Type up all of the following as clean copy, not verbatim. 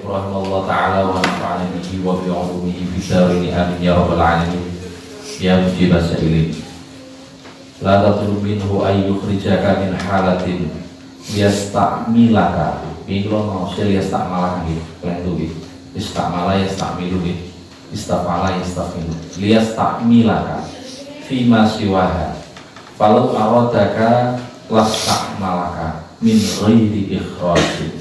rahimahullah ta'ala wa nafa'ana bihi wa bi'ulumihi bisyarihi amin ya rabbal alamin ya mujibah sa'ilin. La tatlub minhu ayyukhrijaka min halatin liyasta'milaka. Ini kalau mau liyasta'malaka gitu, kalian tuh gitu. Istamala yastamilu istafala yastafilu liyasta'milaka fima siwaha falau aradaka lasta'malaka min ghairi ikhrajin.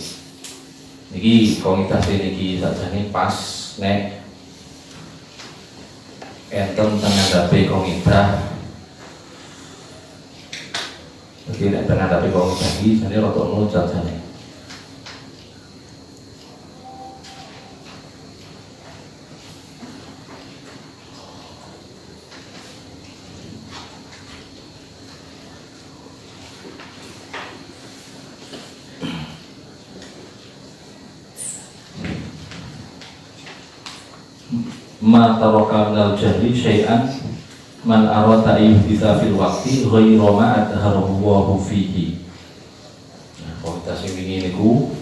Niki komunitas niki sajane pas nek enten tengadhape komunitas. Jadi nek tengadhape komunitas iki jane rada ngono jane. Ma taraka minal jahli syai'an man arada yuhditha fil waqti ghayra ma adharahu wa fihi. Nah, kualitas ini niku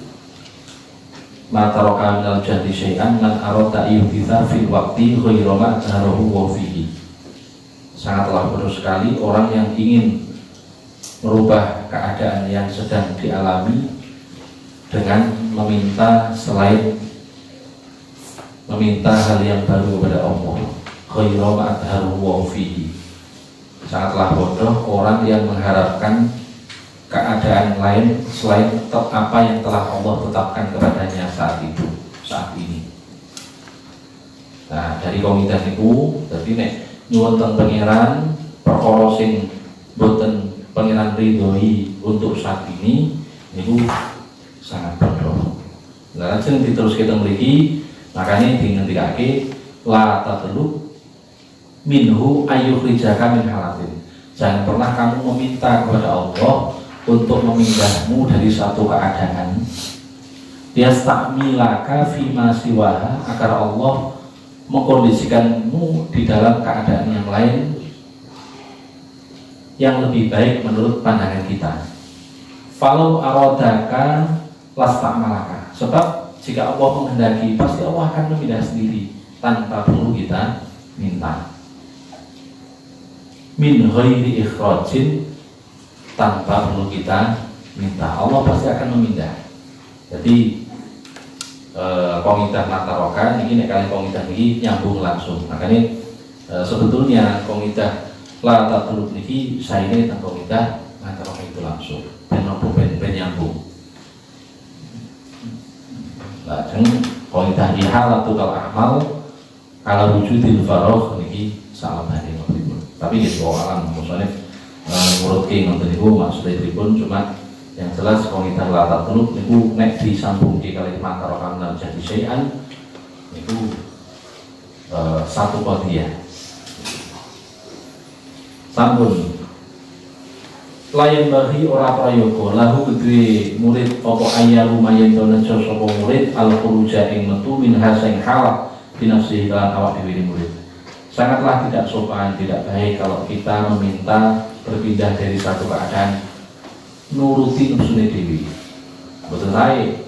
ma taraka minal jahli syai'an man arada yuhditha fil waqti ghayra ma adharahu wa fihi. Sangatlah bodoh sekali orang yang ingin merubah keadaan yang sedang dialami dengan meminta hal yang baru kepada Allah. Khairu ma'adharu wa fihi. Sangatlah bodoh orang yang mengharapkan keadaan lain selain apa yang telah Allah tetapkan kepadanya saat ini. Nah, dari komunitas itu jadi nek nyuwun teng pangeran perkara sing boten pangeran ridhoi untuk saat ini niku sangat bodoh. Nah, lajeng diterus kita mriki makanya dingendikake la tatlub minhu ayyukhrijaka min halatin. Jangan pernah kamu meminta kepada Allah untuk memindahmu dari satu keadaan. Yasta'milaka fima siwaha, agar Allah mengkondisikanmu di dalam keadaan yang lain yang lebih baik menurut pandangan kita. Falau aradaka lasta'malaka. Sebab jika Allah menghendaki, pasti Allah akan memindah sendiri tanpa perlu kita minta. Min ghairi ikhrajin, tanpa perlu kita minta, Allah pasti akan memindah. Jadi komunitas Mataroka ini kali komunitas ini nyambung langsung. Makanya sebetulnya komunitas La Tatlub niki saya ini tentang komunitas Mataroka itu langsung. Ben nyambung. Lajeng komunitas ihalatul amal ala wujudil faragh niki salabane pripun. Tapi gitu alam maksudnya menurut ki ngoten niku maksudnya pripun, cuma yang jelas komunitas La Tatlub niku nek disambungke kali Mataroka minal jadi syai'an niku satu qadhiyah. Sampun layan bagi ora prayoga lahu kedue murid apa ayaru mayen to nejo sapa murid al khuruja ing metu min hasing halak binafsihi lan awak dhewe murid. Sangatlah tidak sopan, tidak baik kalau kita meminta berpindah dari satu keadaan nuruti nafsune dhewe. Boten sae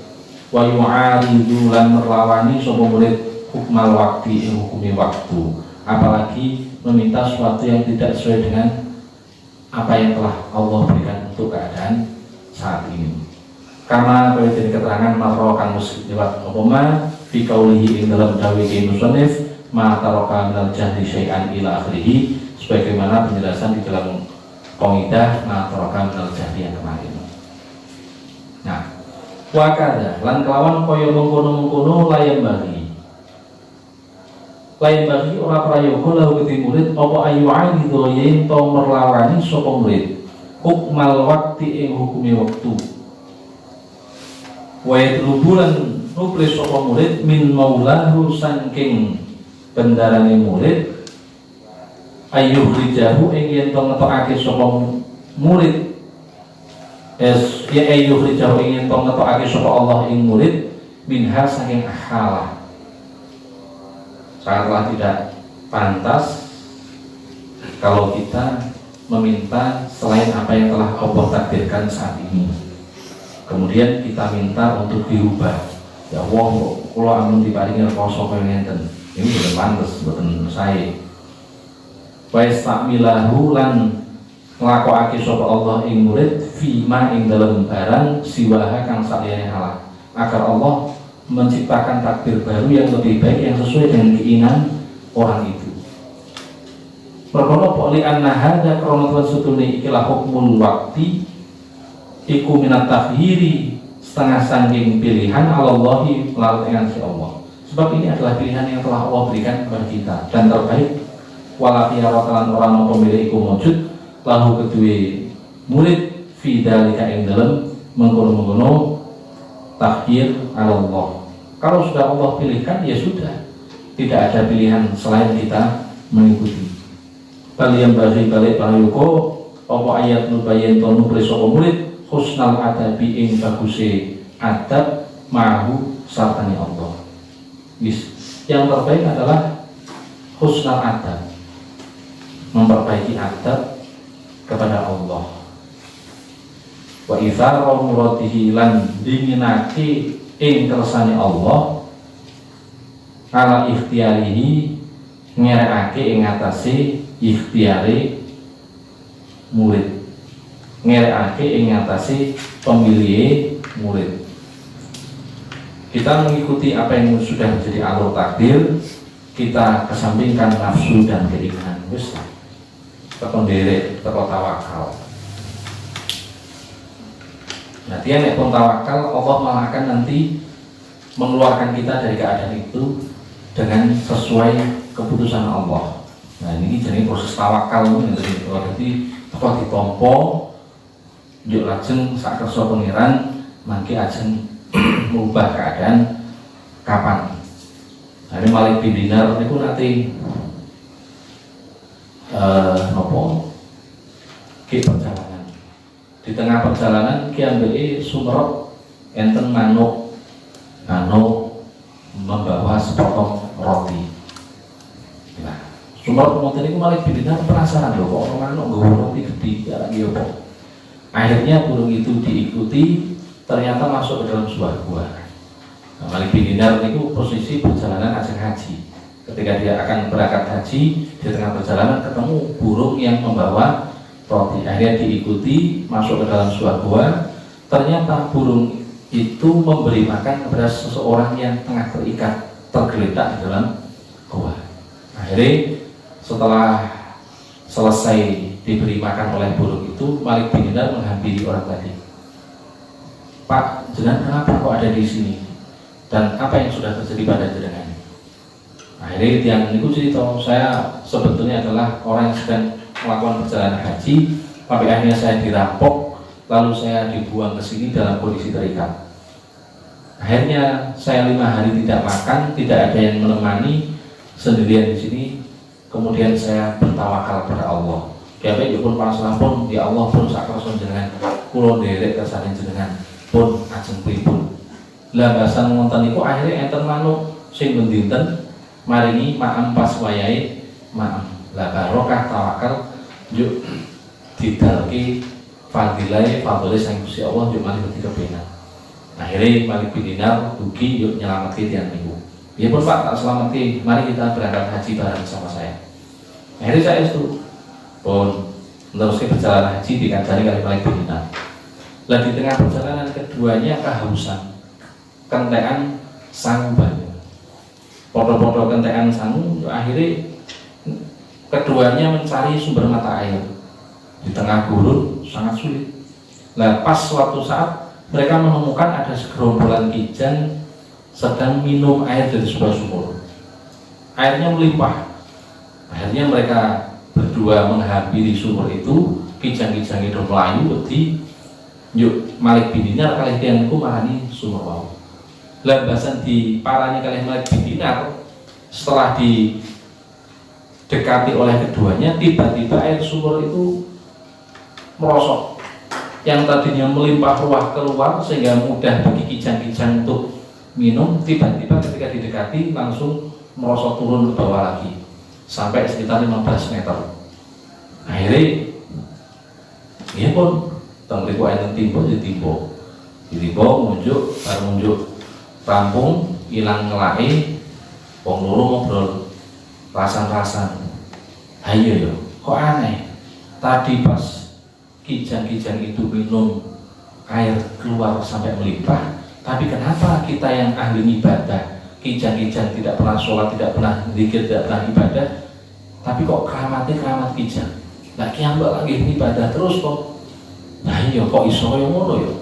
wa yu'aridu lan merlawani sapa murid hukmal waqti ing hukumi waktu, apalagi meminta sesuatu yang tidak sesuai dengan apa yang telah Allah berikan untuk keadaan saat ini. Karena kalau jadi keterangan matrokan musik lewat opoma fi qaulihi ing dalam dawuh musannif ma taraka minal jahli syai'an ila akhirih, sebagaimana penjelasan di dalam qaidah ma taraka minal jahli yang kemarin. Nah, wa kadza lan kelawan kaya mengkono-mengkono layan bagi ora prayoga lahu kedhi murid apa ayu alidu yen to merlawani sapa murid hukmal waqti ing hukumi wektu wa yatlubulan nuplis sapa murid min maulahu saking bendarane murid ayu rijahu ing yen to ngetokake sapa murid ayu rijahu ing yen to ngetokake sapa Allah ing murid minha saking halah. Sangatlah tidak pantas kalau kita meminta selain apa yang telah Allah takdirkan saat ini. Kemudian kita minta untuk dirubah. Ya Allah, kula amun diparingi rekoso kaya ngenten ini boten pantes boten sae wa istamilahu lan nglakokake sapa Allah ing murid fima ing dalem barang siwaha kang saliyane halal agar Allah menciptakan takdir baru yang lebih baik yang sesuai dengan keinginan orang itu. Perkara poli anna hadza krana setune ikilah hukmul waqti iku minat takhiri setengah sangking pilihan Allahi melalui dengan si Allah. Sebab ini adalah pilihan yang telah Allah berikan kepada kita dan terbaik walafiya watalan orang pemilih iku mujud lahu kedua murid fi dalika ing dalem mengkono-mengkono takhir Allah. Kalau sudah Allah pilihkan ya sudah, tidak ada pilihan selain kita mengikuti. Kalian bagi balik payuko apa ayat nubayen tonu presoko murid husnal adabi ing baguse adab mahu sartani Allah. Yang terbaik adalah husnal adab, memperbaiki adab kepada Allah. Wa ithara muradihi lan dinginake ing kersane Allah ala ikhtiyarihi ngerekake ing atase ikhtiare murid, ngerekake ing atase pemilih murid. Kita mengikuti apa yang sudah menjadi alur takdir, kita kesampingkan nafsu dan keinginan. Wis tekon derek teko tawakal. Nah, dia nek pun tawakal, Allah malah akan nanti mengeluarkan kita dari keadaan itu dengan sesuai keputusan Allah. Nah, ini jadi proses tawakal ini berarti teko ditompo njuk lajeng sak kersa pangeran mangke ajeng mengubah keadaan kapan. Nah, ini Malik bin Dinar niku nanti nopo ke perjalanan. Di tengah perjalanan kiambeli sumerep enten manuk membawa sepotong roti. Nah, sumerep ngoten niku Malik bin Dinar penasaran lho kok manuk nggawa roti gede ya lagi opo. Akhirnya burung itu diikuti, ternyata masuk ke dalam sebuah gua. Nah, Malik bin Dinar niku posisi perjalanan ajeng haji. Ketika dia akan berangkat haji, di tengah perjalanan ketemu burung yang membawa roti. Akhirnya diikuti masuk ke dalam sebuah gua. Ternyata burung itu memberi makan kepada seseorang yang tengah terikat tergeletak di dalam gua. Akhirnya setelah selesai diberi makan oleh burung itu, Malik bin Dinar menghampiri orang tadi. Pak, jenengan kenapa kok ada di sini? Dan apa yang sudah terjadi pada jenengan? Akhirnya yang itu cerita, saya sebetulnya adalah orang yang sedang melakukan perjalanan haji, tapi akhirnya saya dirampok, lalu saya dibuang ke sini dalam kondisi terikat. Akhirnya saya 5 hari tidak makan, tidak ada yang menemani, sendirian di sini. Kemudian saya bertawakal kepada Allah. Kiamat pun pasrah pun, ya Allah pun sakrason jenengan, kulo nderek kersane jenengan pun ajeng pripun. Lah bahasan ngonten niku akhirnya enten manuk sing mendinten maringi ma'am pas wayahe ma'am. Lah barokah tawakal yuk didalke fadilah sang Gusti Allah yuk malih dikepenak. Akhirnya Malik bin Dinar dugi yuk nyelametke tiyang niku. Ya pun Pak, tak selamati, mari kita berangkat haji bareng sama saya. Akhirnya saya itu pun meneruskan perjalanan haji dikancani kali Malik bin Dinar. Lah di tengah perjalanan keduanya kehausan, kentekan sangu banyu, podo-podo kentekan sangu. Akhirnya keduanya mencari sumber mata air di tengah gurun sangat sulit. Nah pas suatu saat mereka menemukan ada segerombolan kijang sedang minum air dari sebuah sumur. Airnya melimpah. Akhirnya mereka berdua menghampiri sumur itu. Kijang-kijang itu melayu wedi yuk Malik bin Dinar kali tiangku marani sumur wau. Lambasan di parani kali Malik bin Dinar setelah didekati oleh keduanya, tiba-tiba air sumur itu merosot. Yang tadinya melimpah ruah keluar sehingga mudah bagi kijang-kijang untuk minum, tiba-tiba ketika didekati langsung merosot turun ke bawah lagi sampai sekitar 15 meter. Akhirnya dia pun tenggelam enten timbo ditimbo munjuk baru munjuk rampung ilang ngelake wong loro ngobrol rasan-rasan. Ayo yo, kok aneh. Tadi pas kijang-kijang itu minum air keluar sampai melimpah, tapi kenapa kita yang ahli ibadah, kijang-kijang tidak pernah sholat, tidak pernah zikir, tidak pernah ibadah, tapi kok keramatnya keramat kijang. Nah kiambak lagi ibadah terus kok. Nah iya kok iso yang ngono ya.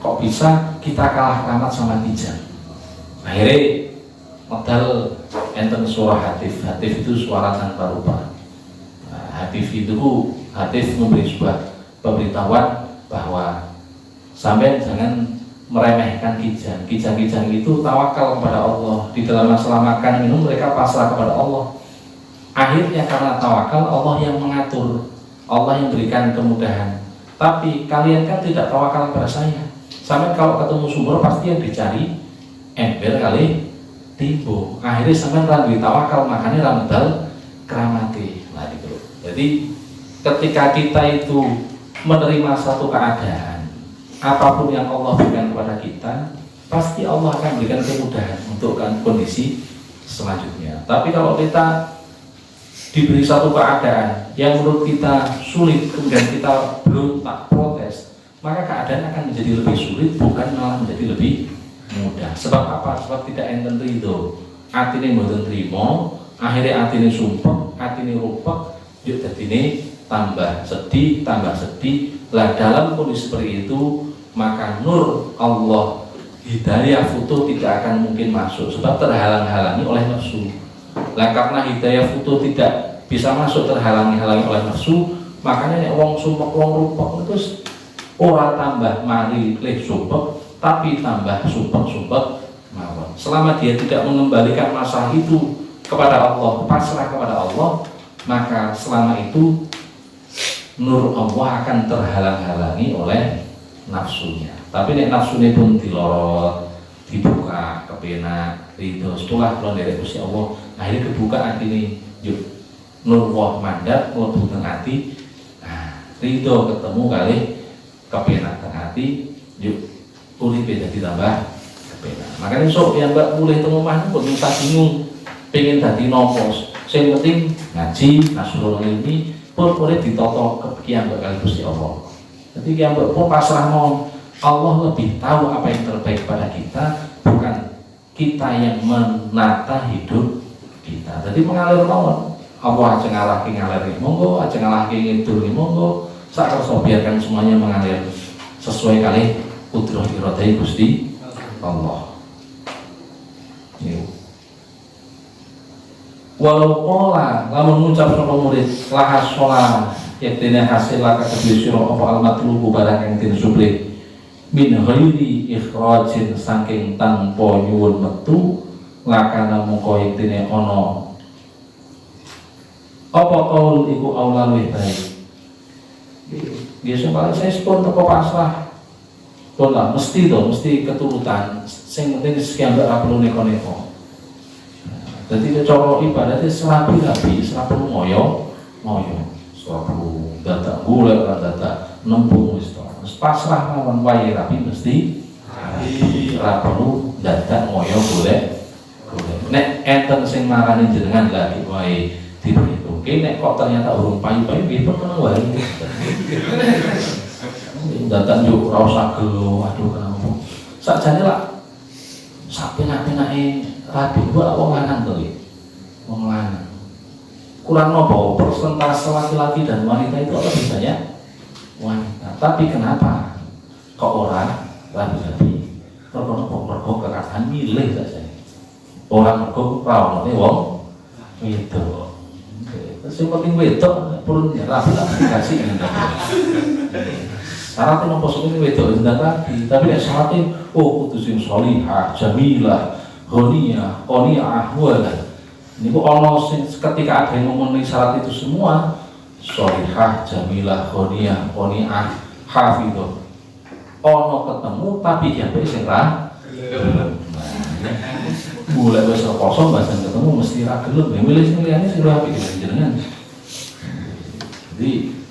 Kok bisa kita kalah keramat sama kijang. Akhirnya modal enten surah hatif. Hatif itu suara tanpa rupa. Nah, hatif memberi sebuah pemberitahuan bahwa sampai jangan meremehkan kijang. Kijang-kijang itu tawakal kepada Allah. Di dalam masalah makan minum mereka pasrah kepada Allah. Akhirnya karena tawakal Allah yang mengatur, Allah yang berikan kemudahan. Tapi kalian kan tidak tawakal kepada saya. Sampai kalau ketemu sumber pasti yang dicari ember kali timbul. Akhirnya sampai ragu tawakal, makanya ramdal keramati. Nah gitu. Jadi ketika kita itu menerima satu keadaan, apapun yang Allah berikan kepada kita, pasti Allah akan berikan kemudahan untuk kondisi selanjutnya. Tapi kalau kita diberi satu keadaan yang menurut kita sulit, kemudian kita berontak protes, maka keadaan akan menjadi lebih sulit, bukan malah menjadi lebih mudah. Sebab apa? Sebab tidak enten ridho, atine mboten trimo, akhirnya atine sumpek, atine rupek, yuk dadine tambah sedih. Lah dalam kondisi seperti itu, maka nur Allah, hidayah futuh tidak akan mungkin masuk, sebab terhalang-halangi oleh nafsu. Lah karena hidayah futuh tidak bisa masuk, terhalangi oleh nafsu, makanya nek wong sumpek wong rupek terus ora tambah mari leh sumpek, tapi tambah sumpek mawon. Selama dia tidak mengembalikan masalah itu kepada Allah, pasrah kepada Allah, maka selama itu nur Allah akan terhalang-halangi oleh nafsunya. Tapi nek nafsunya pun dilorot, dibuka, kepenak, ridho, setelah keluar dari Gusti Allah, akhirnya kebuka hati ini, yuk nur Allah mandap, mlebu teng ati. Nah, ridho ketemu kali kepenak teng ati, yuk uripe dadi tambah kepenak. Makanya sok yang mbak mulai teng omah kok bisa bingung pengen dadi nopo. Sing penting ngaji, nasrul ilmi, pun boleh ditoto kekian kali Gusti Allah. Jadi kian pun pasrah mau. Allah lebih tahu apa yang terbaik pada kita, bukan kita yang menata hidup kita. Jadi mengalir mawon. Allah aja ngalir monggo, aja ngidur monggo. Sak kersa biarkan semuanya mengalir sesuai kali kudrah iradai Gusti Allah. Walau pola lamun ngucap sapa murid lahas sholat yaktine hasil laka kedue sira apa al-matlubu barang kang den suplih min ghairi ikhrajin saking tanpa nyuwun metu lakana mongko yaktine ana apa kaul iku aula luwih baik. Biasa paling saya pun teko pasrah pun lah mesti keturutan sing penting sekian mbak perlu neko-neko. Jadi cara ibadah itu serapi-rapi, serapi ngoyo, serapi data golek lan data nembung wis to. Pasrah lawan wae rapi mesti ora perlu data ngoyo golek. Nek enten sing marani jenengan lagi wae diperhitungke, nek kok ternyata urung payu-payu nggih tenang wae. Data yo ora usah gelo, aduh kenapa. Sakjane lak sak penak-penake rabi gua wong lanang to iki. Wong lanang. Kurang nopo persentase laki-laki dan wanita itu lebih banyak wanita. Tapi kenapa kok ora rabi-rabi? Mergo keadaan milih saja. Orang mergo rawane wong wedok. Sing penting wedok pun ya rabi-rabi kasih ngene. Syaratnya nopo sing wedok ndang rabi, tapi nek syaratnya kudu sing sholihah, jamilah, ghaniyah, qani'ah wala. Niku ana sing ketika ada yang memenuhi syarat itu semua, sholihah, jamilah, ghaniyah, qani'ah, hafidhah. Ana ketemu tapi ya sing ra gelem. Mulai wis kosong bahasa ketemu mesti ra gelem. Milih sing liyane sing ra apik jenengan. Jadi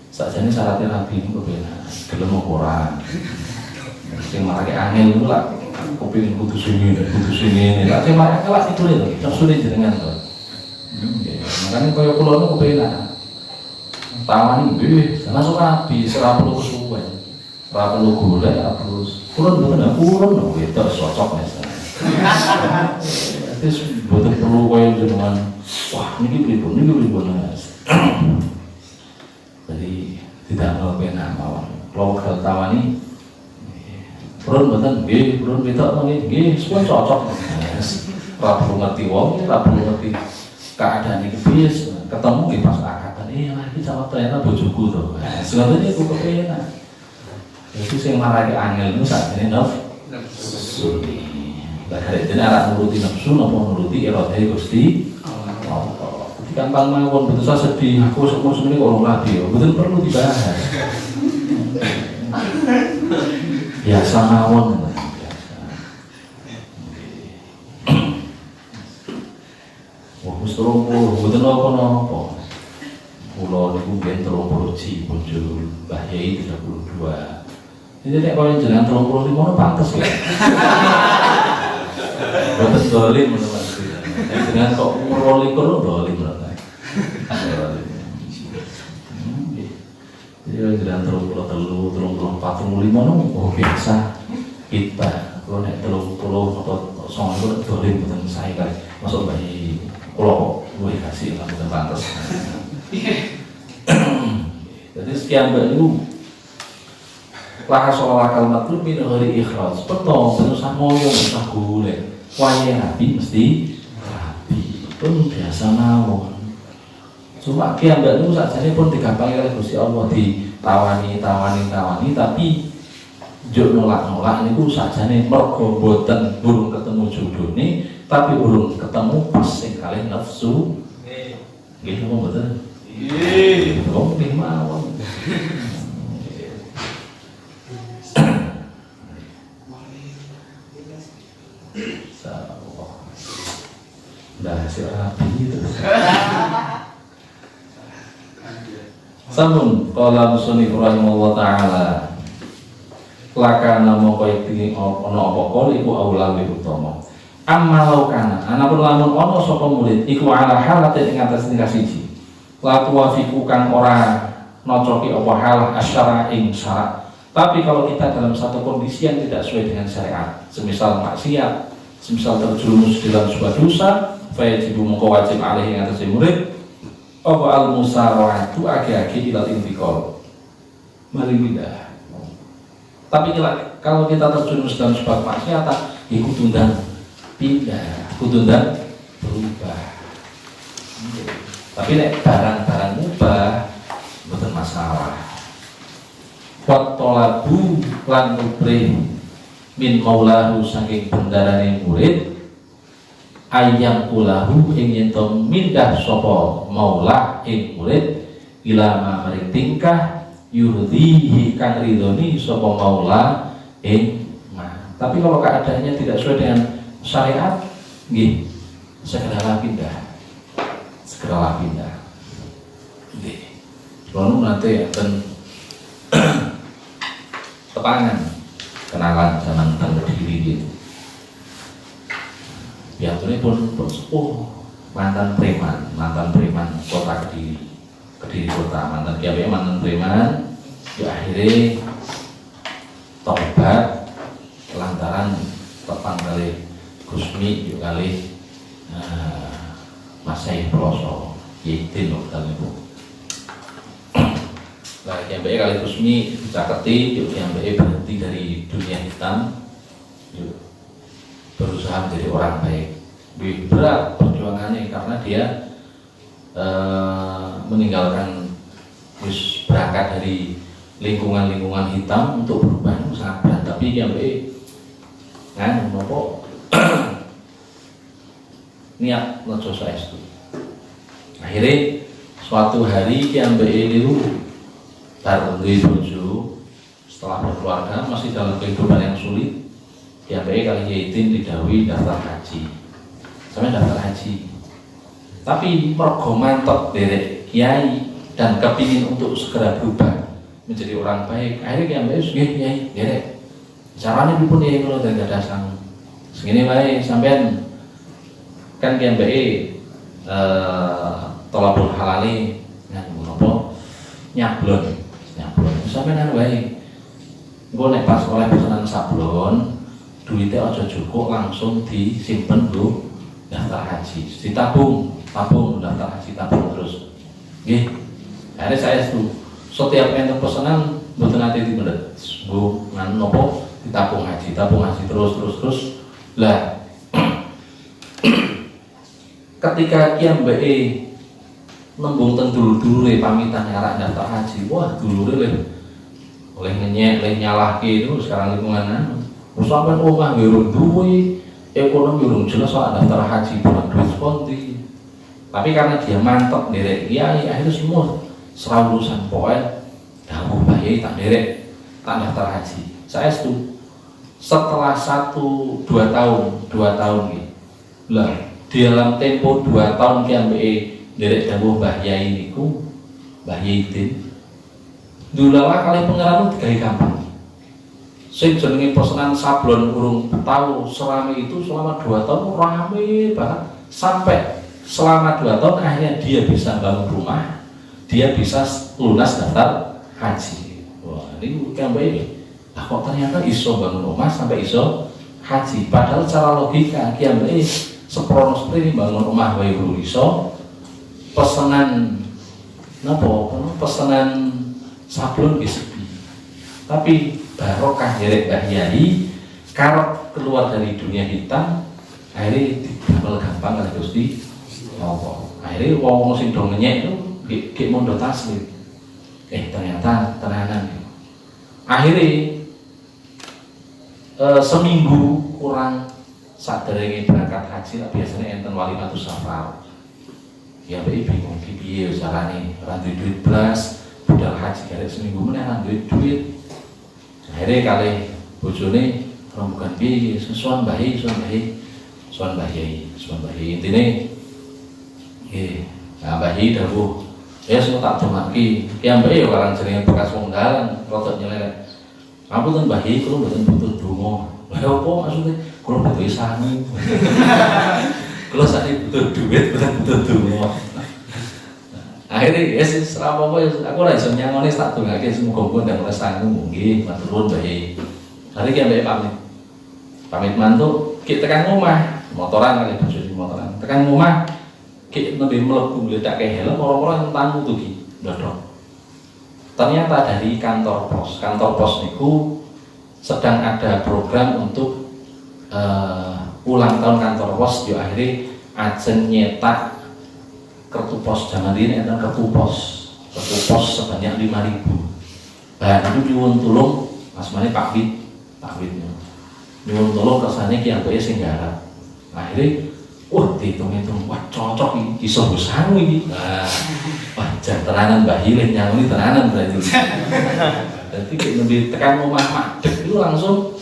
sakjane syaratnya rabi niku bener. Gelem ora. Sing marake angel niku lak kepingin kudu sini tak cuma kelak itu lho sulit jenengan to. Makanya kaya kula niku kepengin tawani nggih langsung rapi ora perlu kesuwen ora perlu golek ora perlu kurun mboten kurun wedok cocok Mas. Terus mboten perlu kaya jenengan wah niki pripun Mas. Jadi tidak kepenak mawon. Kalau bakal tawani kurun mboten nggih kurun wedok nggih semua cocok. Ora perlu ngerti wong, ora perlu ngerti keadaan iki piye ketemu ki pas akatan lagi sama ternyata bojoku to. Sebenarnya aku kepenak. Itu sing marake angel niku sakjane nafsu. Lah dene arek nuruti nafsu napa nuruti iradahe Gusti Allah. Gampang mawon betul saya sedih aku semua sebenarnya kok ora rabi betul perlu dibahas. Biasa mawon. Wah, wis 30 mboten napa-napa. Kula niku nggih 30 ji bojo Mbah Yai 32. Jadi nek kaya jenengan 35 ono pantes ya. Boten dolim menawa. Nek jenengan kok 28 dolim menawa. Jadi jenengan 33, 34, 35 oh biasa kita. Kalau nek 30 atau 90 dolim boten sae kali. Masuk Mbah Yai kula kok luwih kasih lah boten pantes. Jadi sekian baru lah soal kalimat itu min hari ikhlas petong terusan ngomong usah golek wae rapi mesti rapi pun biasa mawon cuma kian mbak itu sakjane pun digampangi oleh Gusti Allah ditawani tapi juk nolak niku sakjane mergo boten burung ketemu jodone tapi urung ketemu pas sing kalih nafsu nggih napa mboten nggih kok mawon dah hasil rapi terus. Sampun qala musannif rahimahullah taala lakana moko iki ana apa kala iku aula luwih utama. Amma laukana anapun lamun ana sapa murid iku ala halatin ing atas tingkah siji. La tuwafiqu kang ora nocoki apa hal asyara ing syarat. Tapi kalau kita dalam satu kondisi yang tidak sesuai dengan syariat, semisal maksiat, semisal terjerumus dalam sebuah dosa, fayajibu mongko wajib alih yang atas murid apa al-musara'atu agi-agi ilal intiqal mari pindah. Tapi kalau kita terjerumus dalam sebuah maksiat ikut tundang pindah, ikut tundang berubah. Tapi nek barang-barang mubah bukan masalah. Wat tolabu lan uprih min maulahu saking bendarane murid ayam ulahu ing ento mindah sapa maulah ing murid ilama maring tingkah yurdihi kang ridhoni sapa maulah ing ma. Tapi kalau keadaannya tidak sesuai dengan syariat nggih segeralah pindah nggih. Lalu nanti akan tepangan kenalan zaman tangga diri gitu. Biasanya pun mantan preman kota Kediri kota mantan kiai mantan preman ya akhirnya tobat lantaran tepang kali Gusmi juga kali Masai Peloso Yaitin waktu itu. Nah, yang baik kali Gusmi dicaketi, yang baik berhenti dari dunia hitam, berusaha menjadi orang baik. Berat perjuangannya karena dia meninggalkan berangkat dari lingkungan hitam untuk berubah itu sangat berat. Tapi yang baik kan nopo niat nojo saestu. Akhirnya suatu hari yang baik itu Tarungi bojo setelah berkeluarga masih dalam kehidupan yang sulit. Yang baik kali Yaitin didhawuhi daftar haji. Sampai daftar haji. Tapi mergo mantep derek kiai dan kepingin untuk segera berubah menjadi orang baik. Akhirnya yang baik nggih kiai derek. Carane pripun ya kula den gadah sang. Segini wae sampean kan kian bae tolabul halali napa nyablon sampean wae engko nek pas oleh pesanan sablon duitnya aja cukup langsung disimpen dulu daftar haji ditabung daftar haji tabung terus nggih akhirnya saya itu setiap enten pesanan mboten ate dimendet nggo ngan napa ditabung haji terus lah ketika kiam bae nembung ten dulure pamitan arek daftar haji wah dulure oleh ngenyek oleh nyalahke itu sekarang lingkungan sampean omah urung duwe ekonomi urung jelas soal daftar haji bulan duit konti tapi karena dia mantap derek kiai akhirnya semua serau urusan pokoknya dawuh bayi tak derek tak daftar haji saya setuju setelah 1-2 tahun gitu lah di dalam tempo 2 tahun kian be derek dawuh Mbah Yai niku Mbah Yaitin dulala kali pengeran digawe gampang sing jenenge pesanan sablon urung tahu selama itu selama 2 tahun rame banget sampai selama 2 tahun akhirnya dia bisa bangun rumah dia bisa lunas daftar haji wah ini kian be kok ternyata iso bangun rumah sampai iso haji padahal secara logika kian be seprono seperti bangun rumah wae belum iso pesanan pesanan sablon ge sepi tapi barokah derek Mbah Yai karep keluar dari dunia hitam akhirnya didamel gampang oleh Gusti Allah akhirnya wong sing do ngenyek itu ge mondok taslim ternyata tenanan akhirnya seminggu kurang saderenge berangkat haji lah biasanya enten walimatus safar ya bae bingung piye carane ora duit blas budal haji karek seminggu meneh ora duit akhirnya kali bojone rombongan piye suwan Mbah Yai intine nggih Mbah Yai dawuh semua tak dongake ki ambek ya orang jenenge bekas wong dalan rada nyelelek ampun Mbah Yai kula mboten butuh donga lha opo maksudnya kula butuh sangu kula sakniki butuh duit mboten butuh donga akhirnya serapopo aku ora iso nyangoni tak dongake semoga ndang sangu nggih matur nuwun Mbah Yai hari ki ambek pamit mantuk ki tekan omah motoran kali bojone motoran tekan omah ki nembe mlebu ngledake helm ora-ora tamu tuh ki ndodok ternyata dari kantor pos niku sedang ada program untuk ulang tahun kantor pos yo akhirnya ajeng nyetak kartu pos zaman ini ada kartu pos sebanyak 5.000 itu nyuwun tulung asmane Pak Wid nyuwun tulung kersane ki ambeke sing garap akhirnya dihitung-hitung wah cocok iki iso sangu iki wah jan tenanan Mbah Yai nyangoni tenanan berarti jadi lebih tekan rumah madeg itu langsung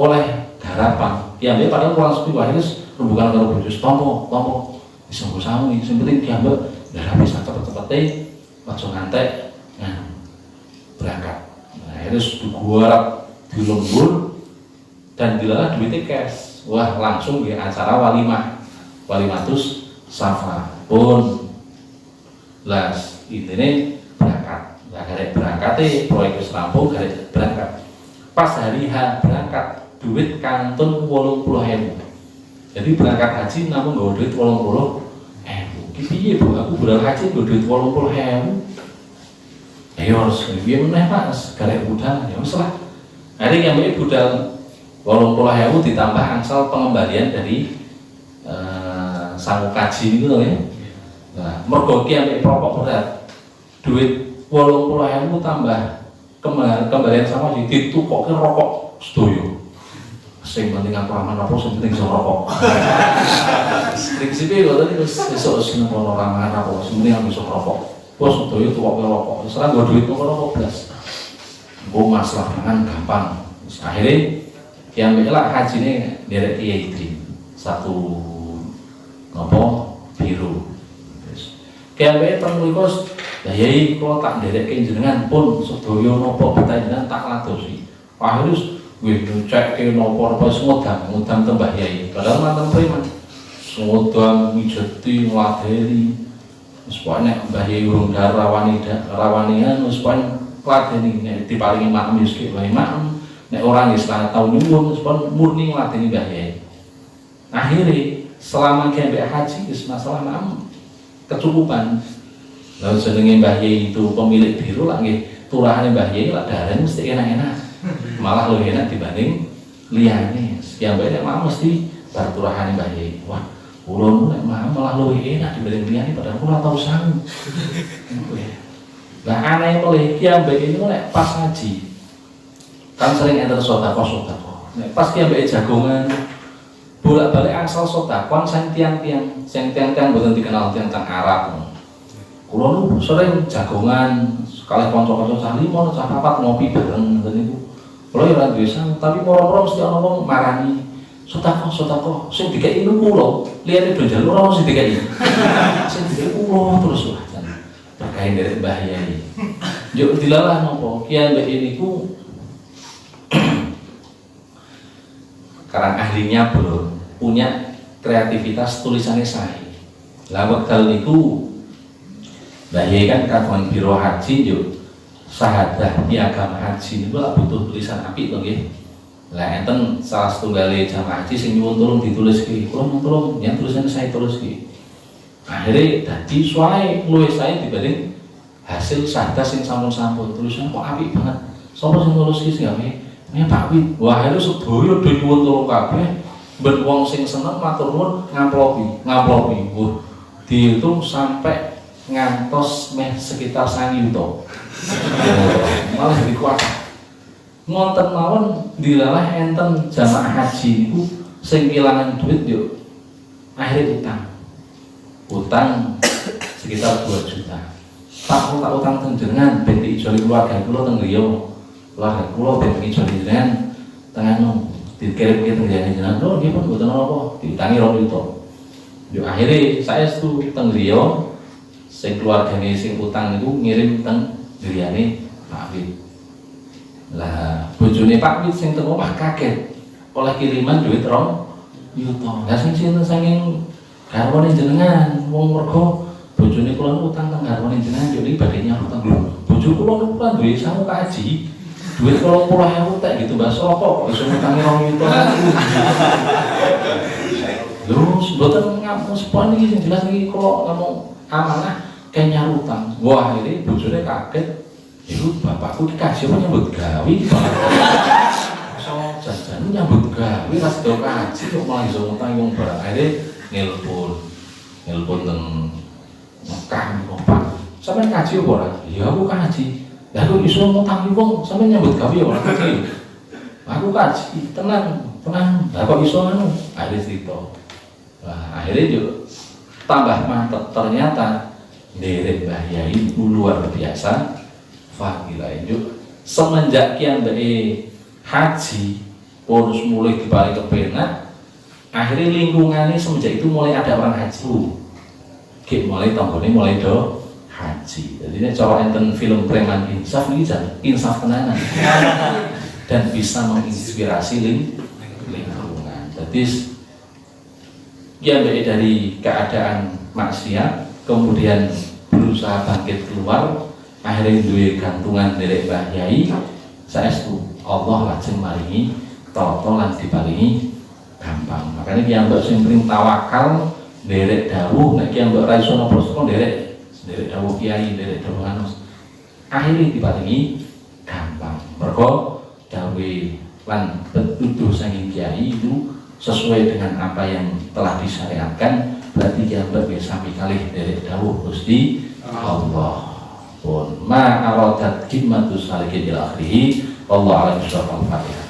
oleh garapan ya ambek padahal kurang sepi akhirnya rembukan karo bojo tompo iso sangu iki sing penting diambek darah bisa cepet-cepete aja ngantek berangkat akhirnya diguarap di lembur dan dilalah duitnya cash wah langsung di acara walimatus safar pun las intine berangkat garek berangkat proyek wis rampung garek berangkat pas hari H berangkat duit kantun 80.000 jadi berangkat haji namun nggawa duit 80.000 piye Bu aku budal haji nggawa duit 80.000 ayo harus piye meneh Mas garek budal ya wis lah hari yang budal 80.000 ditambah angsal pengembalian dari sangu kaji itu ya. Nah, mergo ki ambek pokok berat. Duit 80.000 tambah kembalian sama ditukokke rokok sedoyo. Sing penting aku aman apa sing penting iso rokok. Prinsipnya kok tadi esuk sing ono ramangan apa sing penting aku iso rokok. Bos sedoyo tukokke rokok. Serang go duit kok rokok blas. Engko masalah mangan gampang. Akhirnya yang lah hajine derek kiai satu biru kayak teng mriku Mbah Yai kula tak nderekke jenengan pun sedaya napa panjenengan tak ladosi akhirnya wih cek nopo pas ngudang tembah yai padahal mantan preman ngudang mijeti ngladeni supaya mbah yai urung rawanian supaya ngladeni nek diparingi makam wis wae makam nek orang Islam tau nyuwun supaya murni ngladeni mbah yai. Akhirnya selama kembali haji wis masalah makam kecukupan. Lalu jenenge mbah yai itu pemilik biru lah nggih turahane mbah yai lah darane mesti enak-enak. Malah lebih enak dibanding liyane. Yang baik nek mesti berturahane mbah yai. Wah, kula nek malah lebih enak dibanding liyane padahal kula tau sangu. Lah aneh melih yang baik ini nek pas haji. Kan sering enten sedekah. Nek pas yang baik jagongan bolak-balik asal sedekah sing tiang-tiang boten dikenal tiang-tiang Arab. Kula nu sering jagongan kalih kanca-kanca cah limo cah papat ngopi bareng ngoten niku. Kula ya ora duwe sang, tapi moro-moro mesti ana wong marani. Sedekah, sing dikeki niku kula, liyane do njaluk ora mesti dikeki. Sing dikeki kula terus wah jan. Terkait dari Mbah Yai. Yo dilalah napa? Kiai mbek niku karang ahlinya belum punya kreativitas tulisannya sae. Lah wekdal niku Mbah Yai kan kagungan biro haji yo sahadah piagam haji niku lak butuh tulisan apik to nggih. Lah enten salah setunggale jamaah haji sing nyuwun tolong dituliske. Kula tolong yang tulisan saya tuliske. Akhirnya dadi suwae luwih sae dibanding hasil sahadah sing sampun-sampun. Tulisannya kok apik banget. Sapa sing nuliske sing gawe? Pak Wid. Wah, akhirnya sedaya do nyuwun tolong kabeh. Ben wong sing seneng matur nuwun ngamplopi. Wah, dihitung sampai ngantos meh sekitar 1 juta. Malah dikuat. Ngonten mawon dilalah enten jamaah haji niku sing kelangan duit yo akhirnya utang sekitar 2 juta. Pak tak utang teng jenengan ben diijoli keluarga kula teng griya. Keluarga kula ben diijoli jenengan teng anu dikirim ke teng jenengan. Lho nggih pun mboten apa diutangi 2 juta. Yo akhirnya saya itu teng griya sing keluargane sing utang niku ngirim teng griyane Pak Wid. Lah bojone Pak Wid sing teng omah kaget oleh kiriman duit 2 juta. Lah sing sinten saking garwane jenengan wong mergo bojone kula utang teng garwane jenengan yo iki badhe nyarutang lho. Bojo kula niku kan duwe sangu kaji. Duit 30.000 tek gitu Mbak Soko kok iso ngutangi 2 juta. Lho mboten ngampun sepon iki sing jelas iki kula ngomong amanah kayak nyarutang. Wah ini bojone kaget. Iku bapakku dikasih apa nyambut gawe so jajan nyambut gawe pas do kaji kok malah iso ngutang wong barang. Akhirnya nelpon teng Mekah kok Pak sampeyan kaji apa ora? Ya aku kaji. Lah kok iso ngutang wong sampeyan nyambut gawe ora kaji. Aku kaji tenang. Lah kok iso anu? Akhirnya cerita. Lah akhirnya juga tambah mantep ternyata derek Mbah Yai luar biasa. Fadilah itu semenjak kian dari haji bonus mulai dibalik kepenak akhirnya lingkungannya semenjak itu mulai ada orang haji mulai tanggungnya mulai do haji. Jadi ini cara enten film preman insaf ini insaf tenanan dan bisa menginspirasi lingkungan. Jadi kian dari keadaan maksiat kemudian berusaha bangkit keluar akhirnya duwe gantungan derek Mbah Yai saestu Allah lajeng maringi tata lan diparingi gampang. Makanya ki ambek sing penting tawakal derek dawuh nek ki ambek ra iso napa sekon derek dawuh kiai derek dawuh anus akhirnya diparingi gampang. Mergo dawuh lan petunjuk saking kiai itu sesuai dengan apa yang telah disyariatkan berarti ki ambek bisa mikalih derek dawuh Gusti Allah. Ma aradat himmatus salikin ila akhirih. Wallahu a'lam bishawab. Al-Fatihah.